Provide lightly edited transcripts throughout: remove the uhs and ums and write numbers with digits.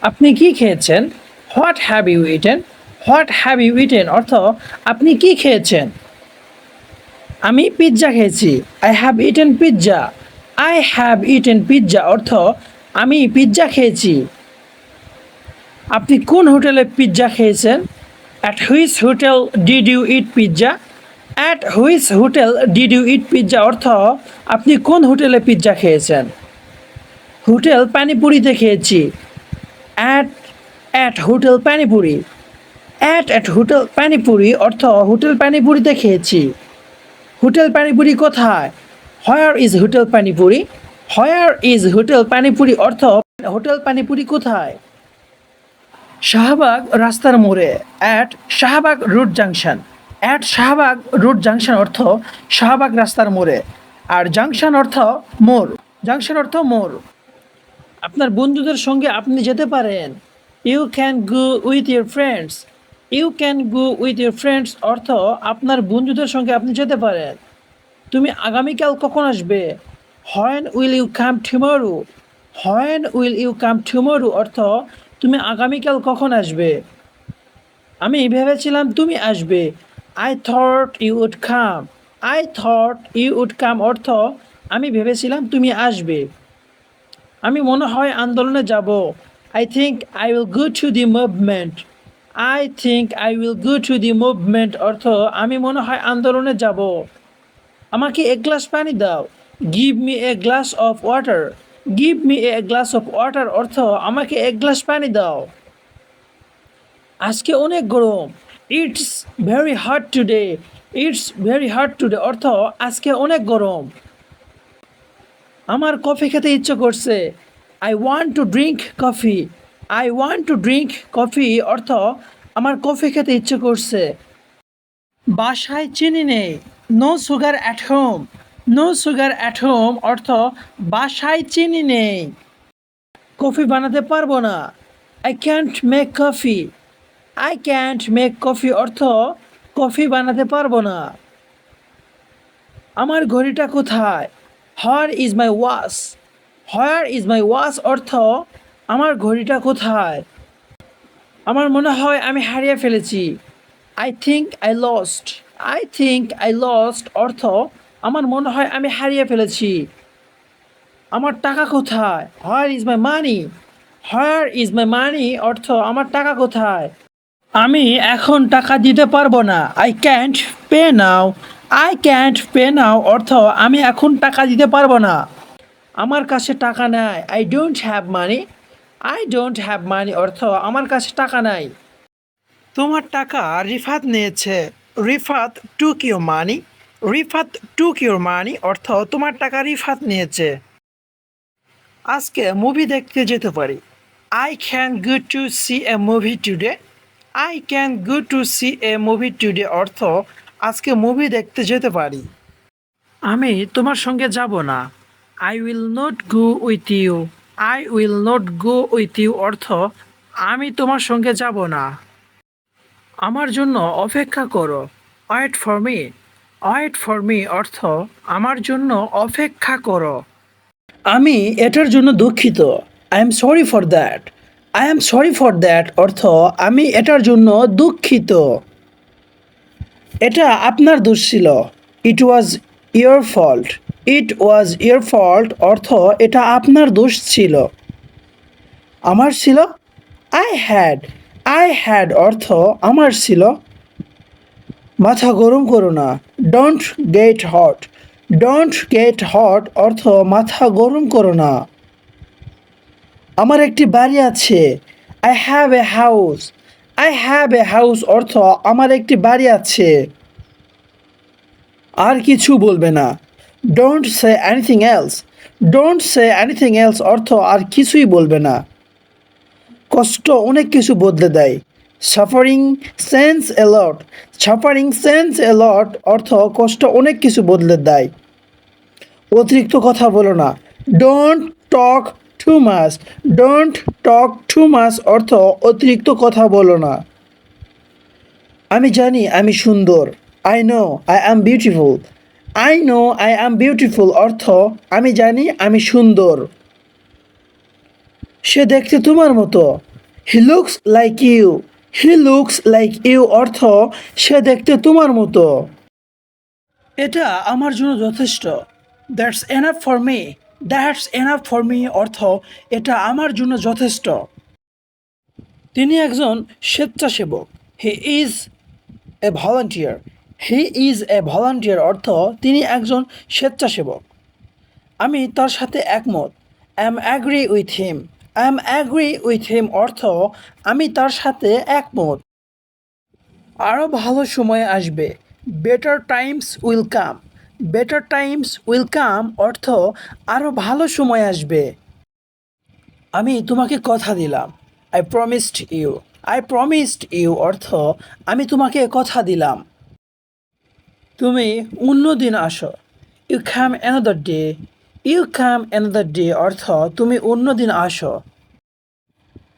আপনি কি খেয়েছেন? What have you eaten? What have you eaten অর্থ আপনি কি খেয়েছেন? আমি পিৎজা খেয়েছি। I have eaten pizza. I have eaten pizza অর্থ আমি পিৎজা খেয়েছি। আপনি কোন হোটেলে পিৎজা খেয়েছেন? At which hotel did you eat pizza? At which hotel did you eat pizza অর্থ আপনি কোন হোটেলে পিৎজা খেয়েছেন? হোটেল পানিপুরিতে খেয়েছি। At at hotel Panipuri. At hotel Panipuri অর্থ হোটেল পানিপুরিতে খেয়েছি। হোটেল পানিপুরি কোথায়? Where is hotel panipuri? Where is hotel Panipuri অর্থ হোটেল পানিপুরি কোথায়? শাহবাগ রাস্তার মোড়ে। At Shahbag road junction. At Shahbag road junction অর্থ শাহবাগ রাস্তার মোড়ে। আর জাংশন অর্থ মোড়। জাংশন অর্থ মোড়। আপনার বন্ধুদের সঙ্গে আপনি যেতে পারেন। You can go with your friends. You can go with your friends অর্থ আপনার বন্ধুদের সঙ্গে আপনি যেতে পারেন। তুমি আগামীকাল কখন আসবে? When will you come tomorrow? When will you come tomorrow অর্থ তুমি আগামীকাল কখন আসবে? আমি ভেবেছিলাম তুমি আসবে। I thought you would come. I thought you would come অর্থ আমি ভেবেছিলাম তুমি আসবে। আমি মনে হয় আন্দোলনে যাব। I think I will go to the movement. I think I will go to the movement অর্থ আমি মনে হয় আন্দোলনে যাব। আমাকে এক গ্লাস পানি দাও। Give me a glass of water. Give me a glass of water অর্থ আমাকে এক গ্লাস পানি দাও। আজকে অনেক গরম। It's very hot today. It's very hot today অর্থ আজকে অনেক গরম। আমার কফি খেতে ইচ্ছে করছে। I want to drink coffee. I want to drink coffee অর্থ আমার কফি খেতে ইচ্ছে করছে। বাসায় চিনি নেই। No sugar at home. No sugar at home অর্থ বাসায় চিনি নেই। কফি বানাতে পারবো না। I can't make coffee. I can't make coffee অর্থ কফি বানাতে পারবো না। আমার ঘড়িটা কোথায়? Where is my watch? Where is my watch অর্থ আমার ঘড়িটা কোথায়? আমার মনে হয় আমি হারিয়ে ফেলেছি। I think I lost. I think I lost অর্থ আমার মনে হয় আমি হারিয়ে ফেলেছি। আমার টাকা কোথায়? Where is my money? Where is my মানি অর্থ আমার টাকা কোথায়? আমি এখন টাকা দিতে পারবো না। I can't pay now. I can't pay নাও অর্থ আমি এখন টাকা দিতে পারবো না। আমার কাছে টাকা নাই। I don't have money. I don't have money অর্থ আমার কাছে টাকা নাই। তোমার টাকা রিফাত নিয়েছে। Rifat took your money. Rifat took your money অর্থ তোমার টাকা রিফাত নিয়েছে। আজকে মুভি দেখতে যেতে পারি। I can go to see a movie today. I can go to see a movie today অর্থ আজকে মুভি দেখতে যেতে পারি। আমি তোমার সঙ্গে যাব না। I will not go with you. I will not go with you অর্থ আমি তোমার সঙ্গে যাব না। আমার জন্য অপেক্ষা করো। Wait for me. Wait for me অর্থ আমার জন্য অপেক্ষা করো। আমি এটার জন্য দুঃখিত। I am sorry for that. I am sorry for that অর্থ আমি এটার জন্য দুঃখিত। এটা আপনার দোষ ছিল। It was your fault. It was your fault অর্থ এটা আপনার দোষ ছিল। আমার ছিল। I had. আই হ্যাড অর্থ আমার ছিল। মাথা গরম করো না। Don't get hot. Don't get hot অর্থ মাথা গরম করো না। আমার একটি বাড়ি আছে। I have a house. I have a house অর্থ আমার একটি বাড়ি আছে। আর কিছু বলবে না। Don't say anything else. Don't say anything else অর্থ আর কিছুই বলবে না। কষ্ট অনেক কিছু বদলে দেয়। সাফারিং সেন্স এ লট। সাফারিং সেন্স এ লট অর্থ কষ্ট অনেক কিছু বদলে দেয়। অতিরিক্ত কথা বলো না। Don't talk too much. Don't talk too much অর্থ অতিরিক্ত কথা বলো না। আমি জানি আমি সুন্দর। I know I am beautiful. I know I am beautiful অর্থ আমি জানি আমি সুন্দর। সে দেখতে তোমার মতো। He looks like you. He looks like you অর্থ সে দেখতে তোমার মতো। এটা আমার জন্য যথেষ্ট। That's enough for me. That's enough for me অর্থ এটা আমার জন্য যথেষ্ট। তিনি একজন স্বেচ্ছাসেবক। He is a volunteer. He is a volunteer অর্থ তিনি একজন স্বেচ্ছাসেবক। আমি তার সাথে একমত। I am agree with him. I am agree with him অর্থ আমি তার সাথে একমত। আরও ভালো সময় আসবে। Better times will come. Better times will come অর্থ আরও ভালো সময় আসবে। আমি তোমাকে কথা দিলাম। I promised you. I promised you অর্থ আমি তোমাকে কথা দিলাম। তুমি অন্য দিন আসো। You come another day. You come another day অর্থ তুমি অন্য দিন আসো।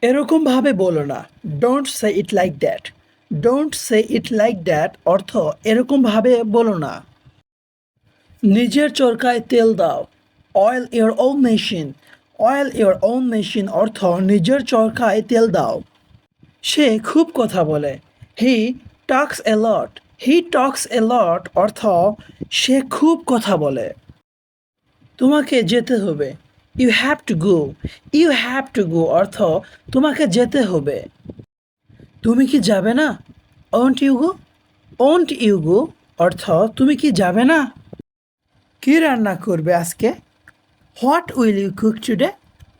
এরকমভাবে বলো না। Don't say it like that. Don't say it like that অর্থ এরকমভাবে বলো না। নিজের চরকায় তেল দাও। Oil your own machine. Oil your own machine অর্থ নিজের চরকায় তেল দাও। সে খুব কথা বলে। হি টক্স এ লট। হি টক্স এ লট অর্থ সে খুব কথা বলে। তোমাকে যেতে হবে। You have to go. You have to go অর্থ তোমাকে যেতে হবে। তুমি কি যাবে না? Won't you go. Won't you go অর্থ তুমি কি যাবে না? কি রান্না করবে আজকে? What will you cook today?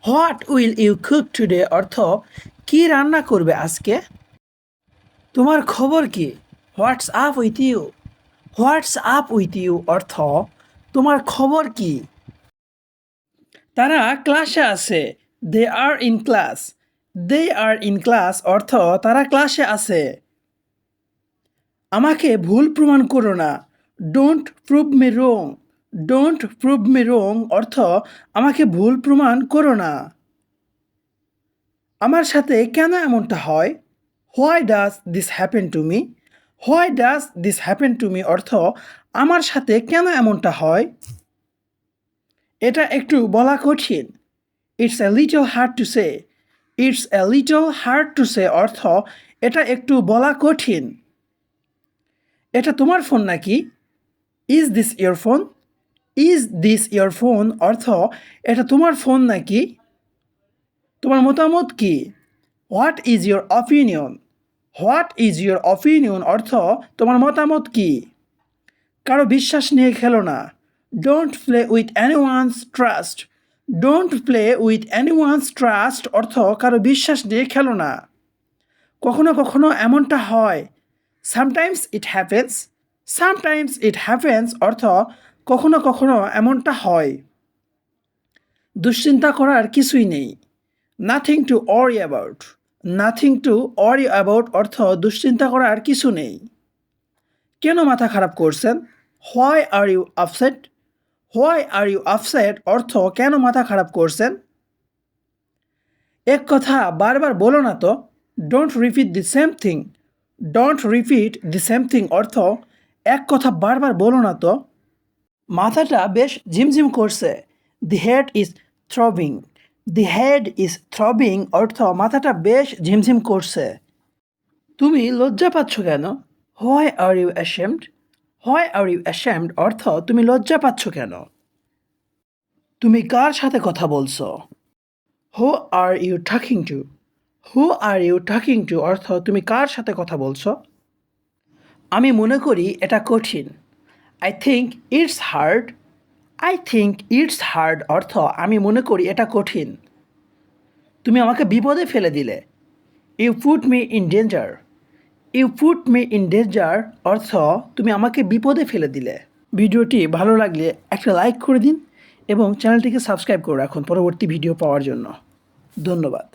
What will you cook today অর্থ কি রান্না করবে আজকে? তোমার খবর কি? What's up with you. What's up with you অর্থ তোমার খবর কি? তারা ক্লাসে আছে। They are in class. They are in class অর্থ তারা ক্লাসে আছে। আমাকে ভুল প্রমাণ করো না। Don't prove me wrong. Don't prove me wrong অর্থ আমাকে ভুল প্রমাণ করো না। আমার সাথে কেন এমনটা হয়? Why does this happen to me. Why does this happen to me অর্থ আমার সাথে কেন এমনটা হয়? এটা একটু বলা কঠিন। It's a little hard to say. It's a little hard to say অর্থ এটা একটু বলা কঠিন। এটা তোমার ফোন নাকি? Is this your phone. Is this your phone অর্থ এটা তোমার ফোন নাকি? তোমার মতামত কি? What is your opinion. What is your opinion অর্থ তোমার মতামত কি? কারো বিশ্বাস নিয়ে খেলো না। Don't play with anyone's trust. Don't play with anyone's trust অর্থ কারো বিশ্বাস নিয়ে খেলো না। কখনো কখনো এমনটা হয়। Sometimes it happens. Sometimes it happens অর্থ কখনো কখনো এমনটা হয়। দুশ্চিন্তা করার কিছুই নেই। Nothing to worry about. Nothing to worry about অর্থ দুশ্চিন্তা করার কিছু নেই। কেন মাথা খারাপ করছেন? Why are you upset. Why are you upset অর্থ কেন মাথা খারাপ করছেন? এক কথা বারবার বলো না তো। Don't repeat the same thing. Don't repeat the same thing অর্থ এক কথা বারবার বলো না তো। মাথাটা বেশ ঝিমঝিম করছে। The head is throbbing. The head is throbbing অর্থ মাথাটা বেশ ঝিমঝিম করছে। তুমি লজ্জা পাচ্ছ কেন? Why are you ashamed. Why are you ashamed অর্থ তুমি লজ্জা পাচ্ছ কেন? তুমি কার সাথে কথা বলছো? Who are you talking to. Who are you talking to অর্থ তুমি কার সাথে কথা বলছো? আমি মনে করি এটা কঠিন। I think it's hard. I think it's hard অর্থ আমি মনে করি এটা কঠিন। তুমি আমাকে বিপদে ফেলে দিলে। You put me in danger. You put me in danger অর্থ তুমি আমাকে বিপদে ফেলে দিলে। ভিডিওটি ভালো লাগলে একটা লাইক করে দিন এবং চ্যানেলটিকে সাবস্ক্রাইব করে রাখুন পরবর্তী ভিডিও পাওয়ার জন্য। ধন্যবাদ।